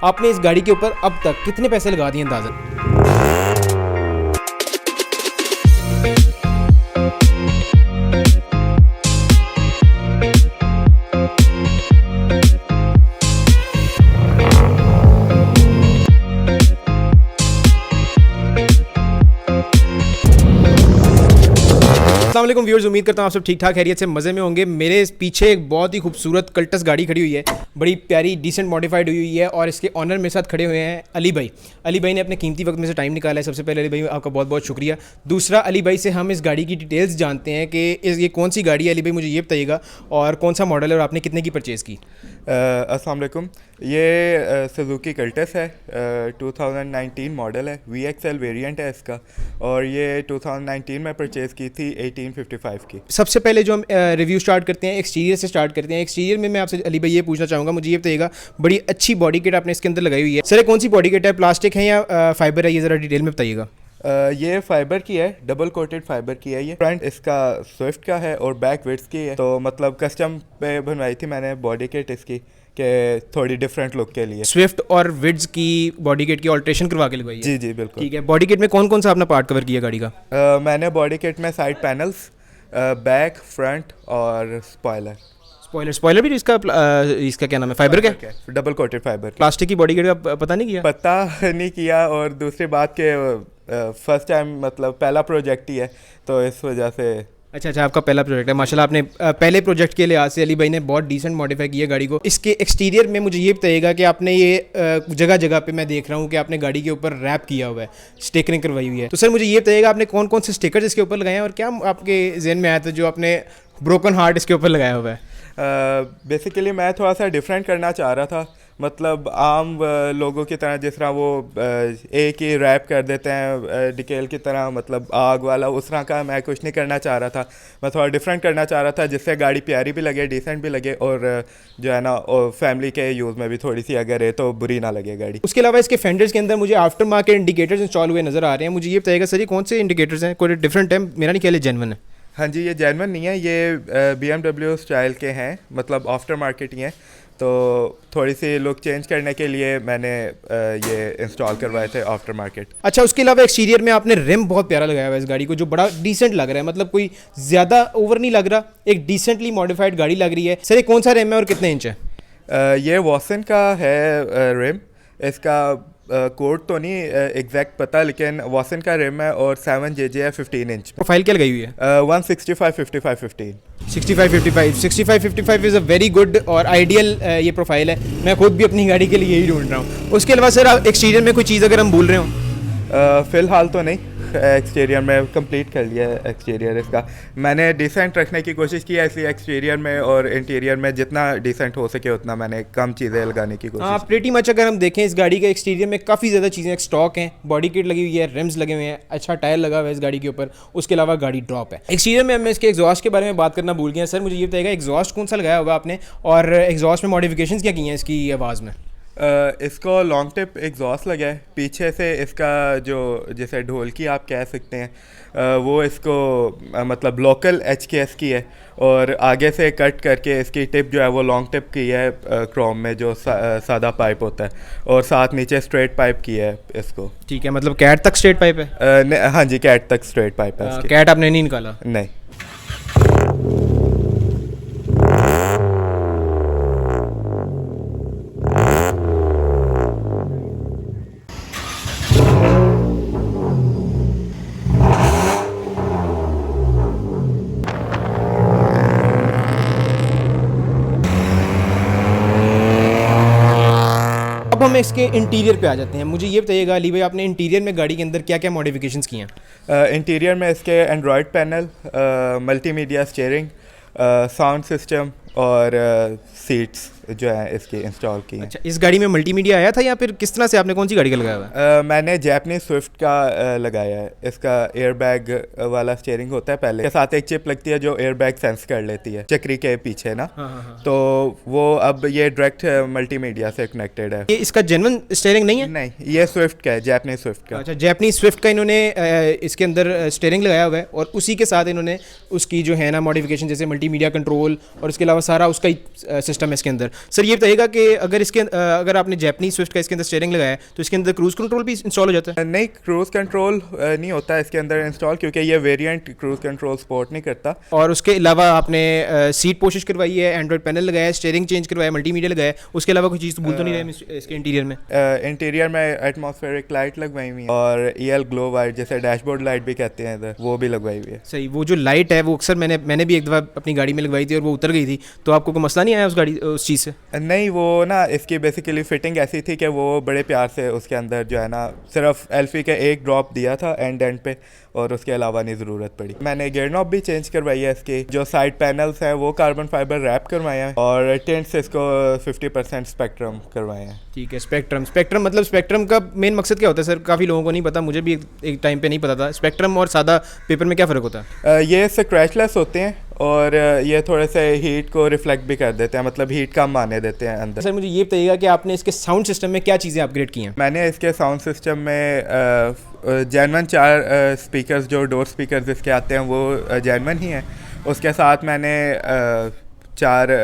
आपने इस गाड़ी के ऊपर अब तक कितने पैसे लगा दिए अंदाज़न? अस्सलाम व्यूअर्स, उम्मीद करता हूँ आप सब ठीक ठाक खैरियत से मज़े में होंगे। मेरे पीछे एक बहुत ही खूबसूरत कल्टस गाड़ी खड़ी हुई है, बड़ी प्यारी डिसेंट मॉडिफाइड हुई है और इसके ऑनर मेरे साथ खड़े हुए हैं अली भाई। अली भाई ने अपने कीमती वक्त में से टाइम निकाला है। सबसे पहले अली भाई आपका बहुत बहुत शुक्रिया। दूसरा, अली भाई से हम इस गाड़ी की डिटेल्स जानते हैं कि ये कौन सी गाड़ी है। अली भाई मुझे ये बताइएगा और कौन सा मॉडल है और आपने कितने की परचेज़ की? अस्सलाम वालेकुम। ये सुजुकी कल्टस है, 2019 मॉडल है, VXL वेरिएंट है इसका, और ये 2019 में परचेज़ की थी 1855 की। सबसे पहले जो हम रिव्यू स्टार्ट करते हैं, एक्सटीरियर से स्टार्ट करते हैं। एक्सटीरियर में मैं आपसे अली भाई ये पूछना चाहूँगा, मुझे ये बताइएगा, बड़ी अच्छी बॉडी किट आपने इसके अंदर लगाई हुई है। सर कौन सी बॉडी किट है, प्लास्टिक है या फाइबर है, ये ज़रा डिटेल में बताइएगा। ये फाइबर की है, डबल कोटेड फाइबर की है। ये फ्रंट इसका स्विफ्ट का है और बैक विड्स की है, तो मतलब कस्टम पे बनवाई थी मैंने बॉडी किट इसकी के थोड़ी डिफरेंट लुक के लिए। स्विफ्ट और विड्स की बॉडी किट की ऑल्ट्रेशन करवा के लगवाई है? जी जी बिल्कुल। ठीक है। बॉडी किट में कौन कौन सा आपने पार्ट कवर किया गाड़ी का? मैंने बॉडी किट में साइड पैनल्स, बैक, फ्रंट और स्पॉइलर भी इसका क्या नाम है, फाइबर का? Double coated fibre. प्लास्टिक की बॉडी किट का पता नहीं किया? पता नहीं किया, और दूसरी बात के फर्स्ट टाइम मतलब पहला प्रोजेक्ट ही है, तो इस वजह से। अच्छा, आपका पहला प्रोजेक्ट है। माशाल्लाह, आपने पहले प्रोजेक्ट के लिहाज से अली भाई ने बहुत डिसेंट मॉडिफाई की है गाड़ी को। इसके एक्सटीरियर में मुझे ये बताइएगा कि आपने ये जगह जगह पे मैं देख रहा हूँ कि आपने गाड़ी के ऊपर रैप किया हुआ है, स्टिकरिंग करवाई हुई है। तो सर मुझे ये बताइएगा आपने कौन कौन से स्टिकर्स इसके ऊपर लगाए हैं और क्या आपके जहन में आया था जो आपने ब्रोकन हार्ट इसके ऊपर लगाया हुआ है? बेसिकली मैं थोड़ा सा डिफरेंट करना चाह रहा था, मतलब आम लोगों की तरह जिस तरह वो एक ही रैप कर देते हैं डिकेल की तरह, मतलब आग वाला, उस तरह का मैं कुछ नहीं करना चाह रहा था। मैं थोड़ा डिफरेंट करना चाह रहा था जिससे गाड़ी प्यारी भी लगे, डिसेंट भी लगे, और जो है ना फैमिली के यूज़ में भी थोड़ी सी अगर है तो बुरी ना लगे गाड़ी। उसके अलावा इसके फेंडर्स के अंदर मुझे आफ्टर मार्केट इंडिकेटर्स इंस्टॉल हुए नज़र आ रहे हैं। मुझे ये बताइएगा सर ये कौन से इंडिकेटर्स हैं? कोई डिफरेंट है? मेरा नहीं ख्याल है जेन्युइन है। हाँ जी, ये जेन्युइन नहीं है, ये BMW स्टाइल के हैं, मतलब आफ्टर मार्केट ही हैं, तो थोड़ी सी लुक चेंज करने के लिए मैंने ये इंस्टॉल करवाए थे आफ्टर मार्केट। अच्छा, उसके अलावा एक्सटीरियर में आपने रिम बहुत प्यारा लगाया हुआ है इस गाड़ी को, जो बड़ा डिसेंट लग रहा है, मतलब कोई ज़्यादा ओवर नहीं लग रहा, एक डिसेंटली मॉडिफाइड गाड़ी लग रही है। सर ये कौन सा रिम है और कितने इंच है? ये वॉसन का है रिम, इसका कोड तो नहीं एग्जैक्ट पता, लेकिन वॉसन का रिम है और 7JJ है 15 इंच। प्रोफाइल क्या लगाई हुई है? 165/55/15। 65/55 इज़ अ वेरी गुड और आइडियल ये प्रोफाइल है। मैं खुद भी अपनी गाड़ी के लिए यही ढूंढ रहा हूँ। उसके अलावा सर एक्सटीरियर में कोई चीज़ अगर हम भूल रहे हो? फ़िलहाल तो नहीं, एक्सटीरियर में कंप्लीट कर लिया है। एक्सटीरियर इसका मैंने डिसेंट रखने की कोशिश की है, इसलिए एक्सटीरियर में और इंटीरियर में जितना डिसेंट हो सके उतना मैंने कम चीज़ें लगाने की कोशिश। हाँ, प्रीटी मच अगर हम देखें इस गाड़ी के एक्सटीरियर में काफ़ी ज़्यादा चीज़ें स्टॉक हैं। बॉडी किट लगी हुई है, रिम्स लगे हुए हैं, अच्छा टायर लगा हुआ है इस गाड़ी के ऊपर। उसके अलावा गाड़ी ड्रॉप है। एक्सटीरियर में मैं इसके एग्जॉस्ट के बारे में बात करना भूल गया। सर मुझे ये बताइएगा एग्जॉस्ट कौन सा लगाया होगा आपने और एग्जॉस्ट में मॉडिफिकेशन क्या की हैं इसकी आवाज़ में? इसको लॉन्ग टिप एग्जॉस्ट लगा है, पीछे से इसका जो जैसे ढोलकी आप कह सकते हैं वो इसको मतलब लोकल HKS की है, और आगे से कट करके इसकी टिप जो है वो लॉन्ग टिप की है क्रोम में, जो सादा पाइप होता है, और साथ नीचे स्ट्रेट पाइप की है इसको। ठीक है, मतलब कैट तक स्ट्रेट पाइप है? हाँ जी, कैट तक स्ट्रेट पाइप है। कैट आपने नहीं निकाला? नहीं। अब हम इसके इंटीरियर पे आ जाते हैं। मुझे ये बताइएगा अली भाई, आपने इंटीरियर में गाड़ी के अंदर क्या क्या मॉडिफिकेशंस किए हैं? इंटीरियर में इसके Android panel, multimedia steering, sound system और सीट्स जो है इसकी इंस्टॉल की हैं। अच्छा, इस गाड़ी में मल्टीमीडिया आया था या फिर किस तरह से आपने कौन सी गाड़ी का लगाया हुआ है? मैंने जैपनीज स्विफ्ट का लगाया है। इसका एयरबैग वाला स्टीयरिंग होता है पहले, के साथ एक चिप लगती है जो एयरबैग सेंस कर लेती है चक्री के पीछे ना। हाँ। तो वो अब ये डायरेक्ट मल्टीमीडिया से कनेक्टेड है। ये इसका जेन्युइन स्टीयरिंग नहीं है? नहीं, ये स्विफ्ट का है, जैपनीज स्विफ्ट का। अच्छा, जैपनीज स्विफ्ट का इन्होंने इसके अंदर स्टीयरिंग लगाया हुआ है और उसी के साथ इन्होंने उसकी जो है ना मॉडिफिकेशन, जैसे मल्टीमीडिया कंट्रोल और उसके अलावा सारा उसका ही सिस्टम है इसके अंदर। सर ये बताइएगा कि अगर आपने जैपनीज स्विफ्ट का इसके अंदर स्टीयरिंग लगाया है तो इसके अंदर क्रूज़ कंट्रोल भी इंस्टॉल हो जाता है? नहीं, क्रूज़ कंट्रोल नहीं होता है इसके अंदर इंस्टॉल, क्योंकि ये वेरिएंट क्रूज़ कंट्रोल सपोर्ट नहीं करता। और उसके अलावा आपने सीट पोशिश करवाई है, एंड्रॉइड पैनल लगाया है, स्टीयरिंग चेंज करवाया, मल्टीमीडिया लगाया है, उसके अलावा कोई चीज़ तो भूल तो नहीं रहे इसके इंटीरियर में? इंटीरियर में एटमॉस्फेरिक लाइट लगवाई हुई है और EL ग्लो लाइट, जैसे डैशबोर्ड लाइट भी कहते हैं इधर, वो भी लगवाई हुई है। सही, वो जो लाइट है वो अक्सर मैंने भी एक दफ़ा अपनी गाड़ी में लगवाई थी और वो उतर गई थी, तो आपको कोई मसला नहीं आया उस चीज़ से? नहीं, वो ना इसकी बेसिकली फिटिंग ऐसी थी कि वो बड़े प्यार से उसके अंदर जो है ना सिर्फ एल्फी का एक ड्रॉप दिया था एंड पे, और उसके अलावा नहीं ज़रूरत पड़ी। मैंने गियर नॉब भी चेंज करवाई है इसकी, जो साइड पैनल्स हैं वो कार्बन फाइबर रैप करवाए हैं, और टेंट्स इसको 50% स्पेक्ट्रम करवाए हैं। ठीक है, स्पेक्ट्रम मतलब स्पेक्ट्रम का मेन मकसद क्या होता है सर? काफ़ी लोगों को नहीं पता, मुझे भी एक टाइम पे नहीं पता था। स्पेक्ट्रम और सादा पेपर में क्या फ़र्क होता है? ये स्क्रैचलेस होते हैं और ये थोड़े से हीट को रिफ्लेक्ट भी कर देते हैं, मतलब हीट कम आने देते हैं अंदर। सर मुझे ये बताइएगा कि आपने इसके साउंड सिस्टम में क्या चीज़ें अपग्रेड की हैं? मैंने इसके साउंड सिस्टम में जेनवन 4 स्पीकर्स, जो डोर स्पीकर्स इसके आते हैं वो जेनवन ही हैं। उसके साथ मैंने 4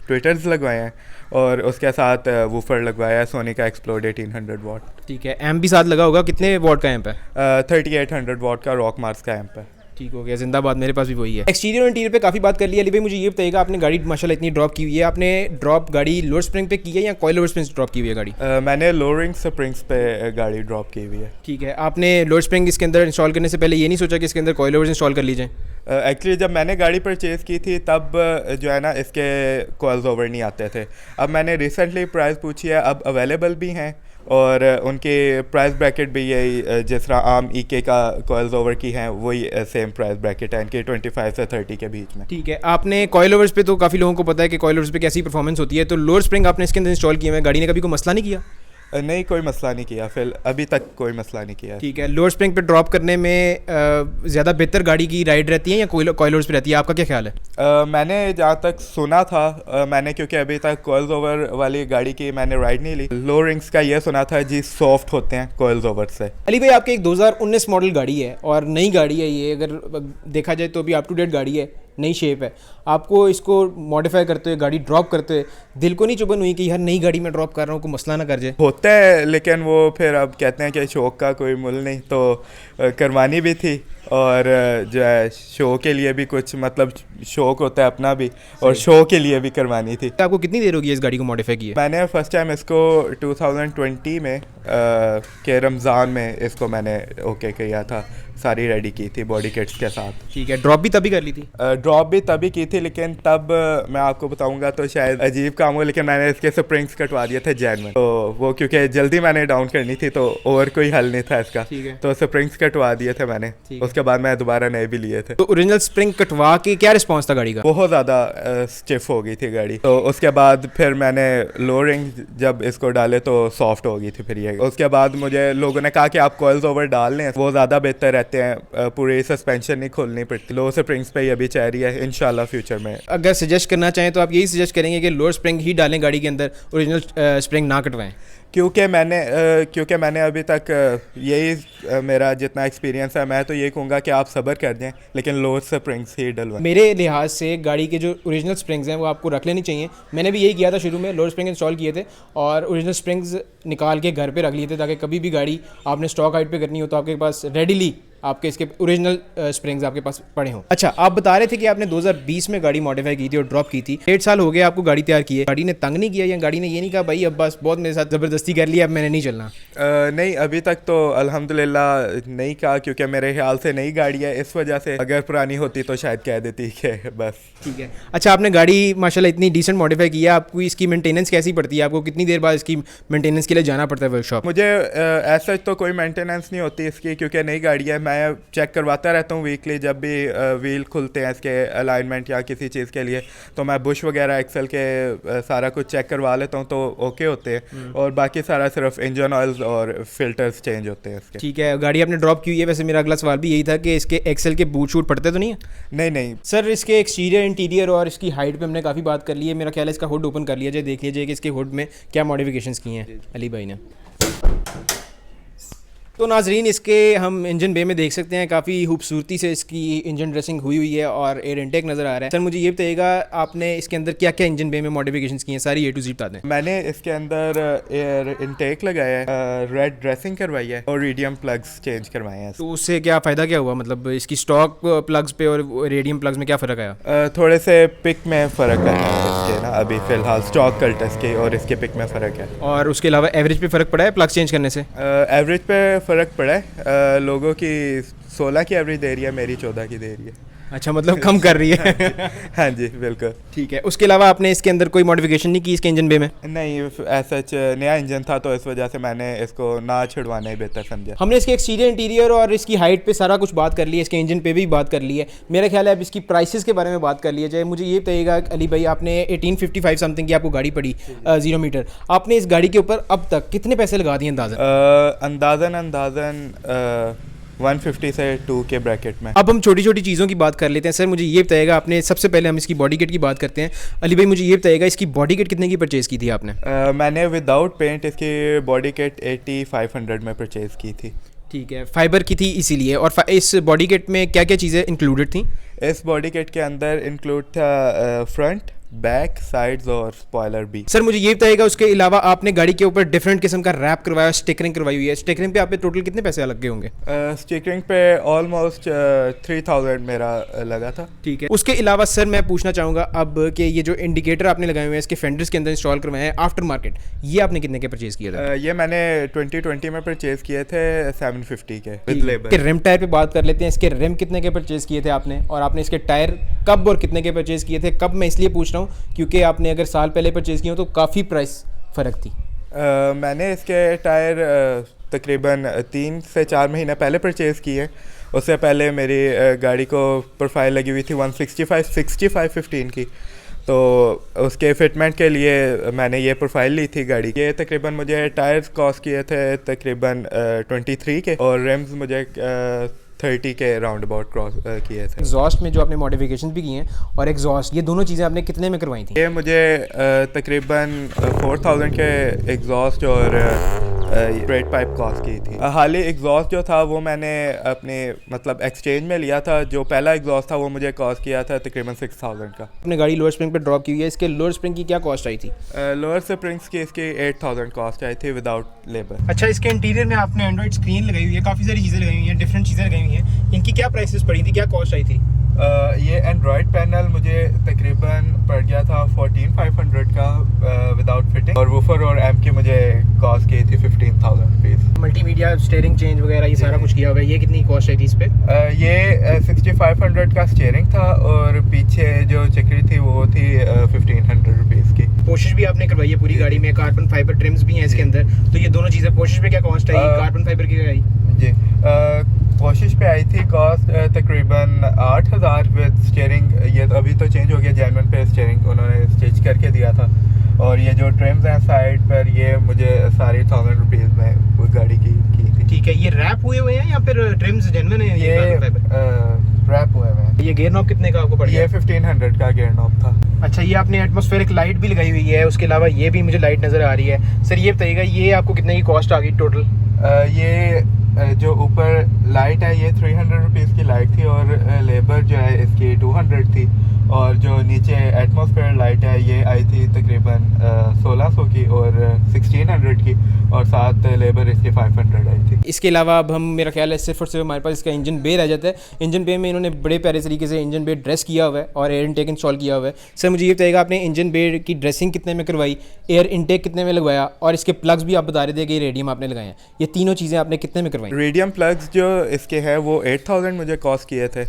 ट्विटर्स लगवाए हैं, और उसके साथ वूफर लगवाया है सोनी का एक्सप्लोड 1800 वाट। ठीक है, एम्प भी साथ लगा होगा, कितने वॉट का एम्प है? 3800 वाट का रॉक मार्स का एम्प है। ठीक हो गया, जिंदाबाद, मेरे पास भी वही है। एक्सटीरियर और इंटीरियर पे काफ़ी बात कर ली। अली भाई मुझे ये बताइएगा, आपने गाड़ी माशाल्लाह इतनी ड्रॉप की हुई है, आपने ड्रॉप गाड़ी लोअर स्प्रिंग पे की है या कॉइल लोअर स्प्रिंग ड्रॉप की हुई है गाड़ी? मैंने लोअरिंग स्प्रिंग्स पे गाड़ी ड्रॉप की हुई है। ठीक है, आपने लोअर स्प्रिंग इसके अंदर इंस्टॉल करने से पहले ये नहीं सोचा कि इसके अंदर कॉइल लोअर्स इंस्टॉल कर लीजिए? एक्चुअली जब मैंने गाड़ी परचेज़ की थी तब जो है ना इसके कॉइल्स ओवर नहीं आते थे। अब मैंने रिसेंटली प्राइस पूछी है, अब अवेलेबल भी हैं, और उनके प्राइस ब्रैकेट भी यही जिस तरह आम EK का कॉइल्स ओवर की हैं वही सेम प्राइस ब्रैकेट है इनके 25 से 30 के बीच में। ठीक है, आपने कॉइल ओवर्स पे तो काफ़ी लोगों को पता है कि कॉइल ओवर्स पे कैसी परफॉर्मेंस होती है, तो लोअर स्प्रिंग आपने इसके अंदर इंस्टॉल किया है, गाड़ी ने कभी कोई मसला नहीं किया? नहीं, कोई मसला नहीं किया, फिर अभी तक कोई मसला नहीं किया। ठीक है, लोअर स्प्रिंग पे ड्रॉप करने में ज़्यादा बेहतर गाड़ी की राइड रहती है या कॉइल ओवर्स पे रहती है, आपका क्या ख्याल है? मैंने जहाँ तक सुना था, मैंने क्योंकि अभी तक कॉइल्स ओवर वाली गाड़ी की मैंने राइड नहीं ली, लो रिंग्स का ये सुना था जी सॉफ्ट होते हैं कॉइल्स ओवर से। अली भाई आपके एक 2019 मॉडल गाड़ी है और नई गाड़ी है ये, अगर देखा जाए तो अभी अप टू डेट गाड़ी है, नई शेप है, आपको इसको मॉडिफाई करते हुए गाड़ी ड्रॉप करते हुए दिल को नहीं चुभन हुई कि यार नई गाड़ी में ड्रॉप कर रहा हूँ, कोई मसला ना कर जाए? होता है, लेकिन वो फिर अब कहते हैं कि शौक का कोई मुल नहीं, तो करवानी भी थी, और जो है शो के लिए भी कुछ मतलब शौक होता है अपना भी, और शो के लिए भी करवानी थी। आपको कितनी देर होगी इस गाड़ी को मॉडिफाई किए? मैंने फर्स्ट टाइम इसको 2020 में के रमज़ान में इसको मैंने ओके किया था, सारी रेडी की थी बॉडी किट्स के साथ। ठीक है, ड्रॉप भी तभी कर ली थी? ड्रॉप भी तभी की थी, लेकिन तब मैं आपको बताऊंगा तो शायद अजीब काम हो, लेकिन मैंने इसके स्प्रिंग्स कटवा दिए थे जेन्युइन, तो वो क्योंकि जल्दी मैंने डाउन करनी थी तो और कोई हल नहीं था इसका, तो स्प्रिंग्स कटवा दिए थे मैंने, उसके बाद मैं दोबारा नए भी लिए थे। तो ओरिजिनल स्प्रिंग कटवा के क्या रिस्पॉन्स था गाड़ी का? बहुत ज़्यादा स्टिफ हो गई थी गाड़ी, तो उसके बाद फिर मैंने लोअरिंग जब इसको डाले तो सॉफ्ट हो गई थी फिर ये। उसके बाद मुझे लोगों ने कहा कि आप कॉइल्स ओवर डाल लें, वो ज़्यादा बेहतर रहते हैं, पूरी सस्पेंशन नहीं खोलनी पड़ती। लो स्प्रिंग्स पे ये भी चाह रही है, इंशाल्लाह फ्यूचर में। अगर सजेस्ट करना चाहें तो आप यही सजेस्ट करेंगे कि लोअर स्प्रिंग ही डालें गाड़ी के अंदर, ओरिजिनल स्प्रिंग ना कटवाएं? क्योंकि मैंने अभी तक यही मेरा जितना एक्सपीरियंस है, मैं तो ये कहूँगा कि आप सब्र कर दें, लेकिन लोअर स्प्रिंग्स ही डलवाएं। मेरे लिहाज से गाड़ी के जो ओरिजिनल स्प्रिंग्स हैं वो आपको रख लेनी चाहिए। मैंने भी यही किया था, शुरू में लोअर स्प्रिंग इंस्टॉल किए थे और ओरिजिनल स्प्रिंग्स निकाल के घर पे रख लिए थे, ताकि कभी भी गाड़ी आपने स्टॉक हाइट पे करनी हो तो आपके पास रेडीली आपके इसके ओरिजिनल स्प्रिंग्स आपके पास पड़े हों। अच्छा, आप बता रहे थे कि आपने 2020 में गाड़ी मॉडिफाई की थी और ड्रॉप की थी, 1.5 साल हो गए आपको गाड़ी तैयार की है, गाड़ी ने तंग नहीं किया या गाड़ी ने ये नहीं कहा भाई अब बस बहुत मेरे साथ ज़बरदस्ती कर लिया, अब मैंने नहीं चलना? नहीं, अभी तक तो अल्हम्दुलिल्लाह नहीं कहा, क्योंकि मेरे ख्याल से नई गाड़ी है, इस वजह से। अगर पुरानी होती तो शायद कह देती कि बस। ठीक है। अच्छा, आपने गाड़ी माशाल्लाह इतनी डिसेंट मॉडिफाई की है, आपको इसकी मेंटेनेंस कैसी पड़ती है? आपको कितनी देर बाद इसकी मेंटेनेंस के लिए जाना पड़ता है वर्कशॉप? मुझे ऐसा तो कोई मेंटेनेंस नहीं होती इसकी, क्योंकि नई गाड़ी है, मैं चेक करवाता रहता हूँ वीकली, जब भी व्हील खुलते हैं इसके अलाइनमेंट या किसी चीज़ के लिए, तो मैं बुश वगैरह एक्सेल के सारा कुछ चेक करवा लेता हूँ, तो ओके होते हैं, और बाकी सारा सिर्फ इंजन ऑयल्स और फिल्टर्स चेंज होते हैं इसके। ठीक है, गाड़ी आपने ड्रॉप की हुई है, वैसे मेरा अगला सवाल भी यही था कि इसके एक्सेल के बूट शूट पड़ते तो नहीं है? नहीं सर, इसके एक्सटीरियर इंटीरियर और इसकी हाइट पे हमने काफ़ी बात कर ली है, मेरा ख्याल है इसका हुड ओपन कर लिया जाए, देख लीजिए कि इसके हुड में क्या मॉडिफिकेशंस की हैं अली भाई ने। तो नाजरीन, इसके हम इंजन बे में देख सकते हैं काफ़ी खूबसूरती से इसकी इंजन ड्रेसिंग हुई हुई है और एयर इनटेक नज़र आ रहा है। सर मुझे ये बताइएगा, आपने इसके अंदर क्या क्या इंजन बे में मॉडिफिकेशंस की हैं, सारी A to Z बता दें। मैंने इसके अंदर एयर इनटेक लगाया है, रेड ड्रेसिंग करवाई है और रेडियम प्लग्स चेंज करवाए हैं। तो उससे क्या फ़ायदा क्या हुआ, मतलब इसकी स्टॉक प्लग्स पे और रेडियम प्लग्स में क्या फ़र्क आया? थोड़े से पिक में फ़र्क है इसके ना, अभी फ़िलहाल स्टॉक कल्टस के और इसके पिक में फ़र्क है। और उसके अलावा एवरेज पे फ़र्क पड़ा है प्लग्स चेंज करने से? एवरेज पे फ़र्क पड़ा है, लोगों की 16 की एवरेज दे रही है, मेरी 14 की दे रही है। अच्छा, मतलब कम कर रही है। हाँ जी बिल्कुल। ठीक है, उसके अलावा आपने इसके अंदर कोई मॉडिफिकेशन नहीं की इसके इंजन बे में? नहीं, ऐसा नया इंजन था तो इस वजह से मैंने इसको ना छिड़वाना ही बेहतर समझा। हमने इसके एक्सटीरियर इंटीरियर और इसकी हाइट पे सारा कुछ बात कर लिया, इसके इंजन पे भी बात कर ली है। मेरा ख्याल है अब इसकी प्राइसेस के बारे में बात कर लिया जाए। मुझे ये बताइएगा अली भाई, आपने 1855 समथिंग की आपको गाड़ी पड़ी 0 मीटर, आपने इस गाड़ी के ऊपर अब तक कितने पैसे लगा दिए अंदाज़न 150 से 2 के ब्रैकेट में। अब हम छोटी छोटी चीज़ों की बात कर लेते हैं। सर मुझे ये बताइएगा, आपने सबसे पहले हम इसकी बॉडी किट की बात करते हैं। अली भाई मुझे ये बताइएगा, इसकी बॉडी किट कितने की परचेज़ की थी आपने? मैंने विदाउट पेंट इसकी बॉडी किट 8500 में परचेज़ की थी। ठीक है, फाइबर की थी इसीलिए। और इस बॉडी किट में क्या क्या चीज़ें इंक्लूडेड थी? इस बॉडी किट के अंदर इंक्लूड था फ्रंट, बैक, साइड्स और स्पॉयलर भी। सर मुझे ये बताइएगा, उसके अलावा आपने गाड़ी के ऊपर डिफरेंट किस्म का रैप करवाया, स्टिकरिंग करवाई हुई है। स्टिकरिंग पे आप पे टोटल कितने पैसे लग गए होंगे? स्टिकरिंग पे ऑलमोस्ट 3000 मेरा लगा था। ठीक है, उसके अलावा सर मैं पूछना चाहूँगा अब कि ये जो इंडिकेटर आपने लगाए हुए हैं इसके फेंडर्स के अंदर इंस्टॉल करवाए हैं आफ्टर मार्केट, ये आपने कितने के परचेज़ किया था? ये मैंने 2020 में परचेज़ किए थे 750 के विद लेबर। के रिम टायर पे बात कर लेते हैं। इसके रिम कितने के परचेज़ किए थे आपने, और आपने इसके टायर कब और कितने के परचेज़ किए थे? कब मैं इसलिए पूछ रहा हूँ क्योंकि आपने अगर साल पहले परचेज़ किए हो तो काफ़ी प्राइस फ़र्क थी। मैंने इसके टायर तकरीबन 3 से 4 महीने पहले परचेज़ किए। उससे पहले मेरी गाड़ी को प्रोफाइल लगी हुई थी 165/15 की, तो उसके फिटमेंट के लिए मैंने ये प्रोफाइल ली थी गाड़ी। ये तकरीबन मुझे टायर्स कॉस्ट किए थे तकरीबन 23 के, और रिम्स मुझे 30 के राउंड अबाउट क्रॉस किए थे। एग्जॉस्ट में जो आपने मॉडिफिकेशन भी की हैं और एग्जॉस्ट, ये दोनों चीज़ें आपने कितने में करवाई थी? ये मुझे तकरीबन 4000 के एग्जॉस्ट और स्ट्रेट पाइप कॉस्ट की थी। हाल ही एग्जॉस्ट जो था वो मैंने अपने मतलब एक्सचेंज में लिया था। जो पहला एग्जॉस्ट था वो मुझे कॉस्ट किया था तकरीबन 6000 का। आपने गाड़ी लोअर स्प्रिंग पे ड्रॉप की हुई है, इसके लोअर स्प्रिंग की क्या कॉस्ट आई थी? लोअर स्प्रिंग्स की इसकी 8000 कॉस्ट आई थी विदाउट लेबर। अच्छा, इसके इंटीरियर में आपने एंड्रॉइड स्क्रीन लगाई हुई है, काफ़ी सारी चीज़ें लगाई हुई हैं, डिफरेंट चीज़ें लगाई हुई हैं। इनकी क्या प्राइसेस पड़ी थी, क्या कॉस्ट आई थी? ये एंड्रॉयड पैनल मुझे तकरीबन पड़ गया था 14500 का विदाउट फिटिंग, और वूफर और एम्प की मुझे कॉस्ट की थी 15000 रुपीज़। मल्टीमीडिया स्टीयरिंग चेंज वगैरह ये सारा कुछ किया होगा, ये कितनी कॉस्ट आई थी इस पे? ये 6500 का स्टीयरिंग था और पीछे जो चक्री थी वो थी 1500 रुपीज़ की। कोशिश भी आपने करवाई है पूरी गाड़ी में, कार्बन फाइबर ट्रिम्स भी हैं इसके अंदर, तो ये दोनों चीज़ें कोशिश पे क्या कॉस्ट आई, कार्बन फाइबर की आई? जी कोशिश पे आई थी कॉस्ट तकरीबन 8000 विद स्टीयरिंग। ये तो अभी तो चेंज हो गया, जेन्युइन पे स्टीयरिंग उन्होंने स्टिच करके दिया था। और ये जो ट्रिम्स हैं साइड पर, ये मुझे सारी 1000 रुपीज़ में उस गाड़ी की थी। ठीक है, ये रैप हुए हुए हैं या फिर ट्रिम्स जेन्युइन है? ये रैप हुए हैं। ये गियर नॉब कितने का आपको पड़ गया? ये 1500 का गियर नॉब था। अच्छा, ये आपने एटमॉस्फेरिक लाइट भी लगाई हुई है, उसके अलावा ये भी मुझे लाइट नज़र आ रही है। सर ये बताइएगा, ये आपको कितने की कॉस्ट आ गई टोटल? ये जो ऊपर लाइट है ये 300 रुपीज़ की लाइट थी, और लेबर जो है इसकी 200 थी, और जो नीचे एटमॉस्फेयर लाइट है ये आई थी तकरीबन 1600 की और 1600 की, और साथ लेबर इसकी 500 आई थी। इसके अलावा अब हम, मेरा ख्याल है सिर्फ और सिर्फ हमारे पास इसका इंजन बे रह जाता है। इंजन बे में इन्होंने बड़े प्यारे तरीके से इंजन बे ड्रेस किया हुआ है और एयर इनटेक इंस्टॉल किया हुआ है। सर मुझे ये बताइएगा, आपने इंजन बे की ड्रेसिंग कितने में करवाई, एयर इनटेक कितने में लगवाया, और इसके प्लग्स भी आप बता रहे थे कि रेडियम आपने लगाए हैं, ये तीनों चीज़ें आपने कितने में करवाई? रेडियम प्लग्स जो इसके हैं वो 8000 मुझे कॉस्ट किए थे,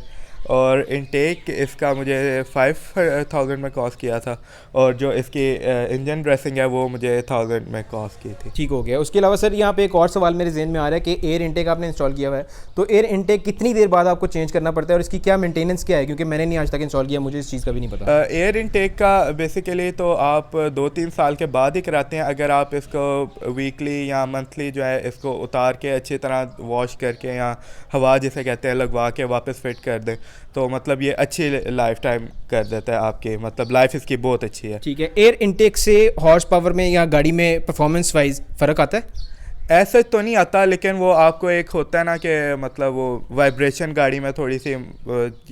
और इनटेक इसका मुझे 5000 में कॉस्ट किया था, और जो इसकी इंजन ड्रेसिंग है वो मुझे 1000 में कॉस्ट की थी। ठीक हो गया। उसके अलावा सर यहाँ पे एक और सवाल मेरे जहन में आ रहा है कि एयर इनटेक आपने इंस्टॉल किया हुआ है, तो एयर इनटेक कितनी देर बाद आपको चेंज करना पड़ता है और इसकी क्या मेंटेनेंस क्या है, क्योंकि मैंने नहीं आज तक इंस्टॉल किया, मुझे इस चीज़ का भी नहीं पता। एयर इनटेक का बेसिकली तो आप 2-3 साल के बाद ही कराते हैं। अगर आप इसको वीकली या मंथली जो है इसको उतार के अच्छी तरह वॉश करके या हवा जिसे कहते हैं लगवा के वापस फिट कर दें, तो मतलब ये अच्छी लाइफ टाइम कर देता है आपकी, मतलब लाइफ इसकी बहुत अच्छी है। ठीक है, एयर इनटेक से हॉर्स पावर में या गाड़ी में परफॉर्मेंस वाइज फ़र्क आता है? ऐसा तो नहीं आता, लेकिन वो आपको एक होता है ना कि मतलब वो वाइब्रेशन गाड़ी में थोड़ी सी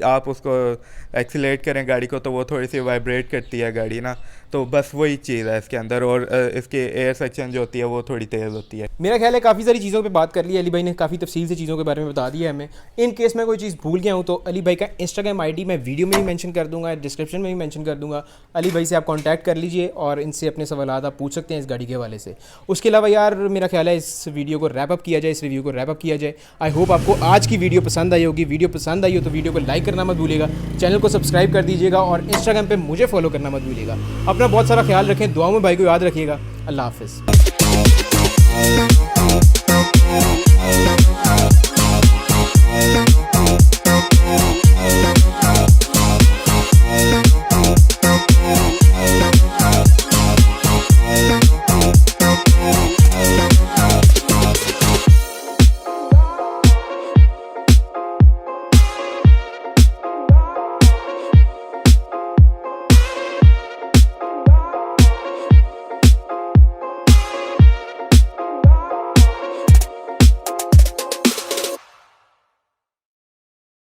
आप उसको एक्सीलेट करें गाड़ी को तो वो थोड़ी सी वाइब्रेट करती है गाड़ी ना, तो बस वही चीज़ है इसके अंदर। और इसकी एयर सेक्शन जो होती है वो थोड़ी तेज़ होती है। मेरा ख्याल है काफ़ी सारी चीज़ों पे बात कर ली, अली भाई ने काफ़ी तफसील से चीज़ों के बारे में बता दिया है हमें। इन केस मैं कोई चीज़ भूल गया हूँ तो अली भाई का इंस्टाग्राम आईडी मैं वीडियो में भी मेंशन कर दूंगा, डिस्क्रिप्शन में भी मेंशन कर दूंगा। अली भाई से आप कांटेक्ट कर लीजिए और इनसे अपने सवालात आप पूछ सकते हैं इस गाड़ी के हवाले से। उसके अलावा यार मेरा ख्याल है इस वीडियो को रैप अप किया जाए, इस रिव्यू को रैप अप किया जाए। आई होप आपको आज की वीडियो पसंद आई होगी। वीडियो पसंद आई हो तो वीडियो को लाइक करना मत भूलिएगा, चैनल को सब्सक्राइब कर दीजिएगा और इंस्टाग्राम पर मुझे फॉलो करना मत भूलिएगा। अपना बहुत सारा ख्याल रखें, दुआओं में भाई को याद रखिएगा। अल्लाह हाफिज़।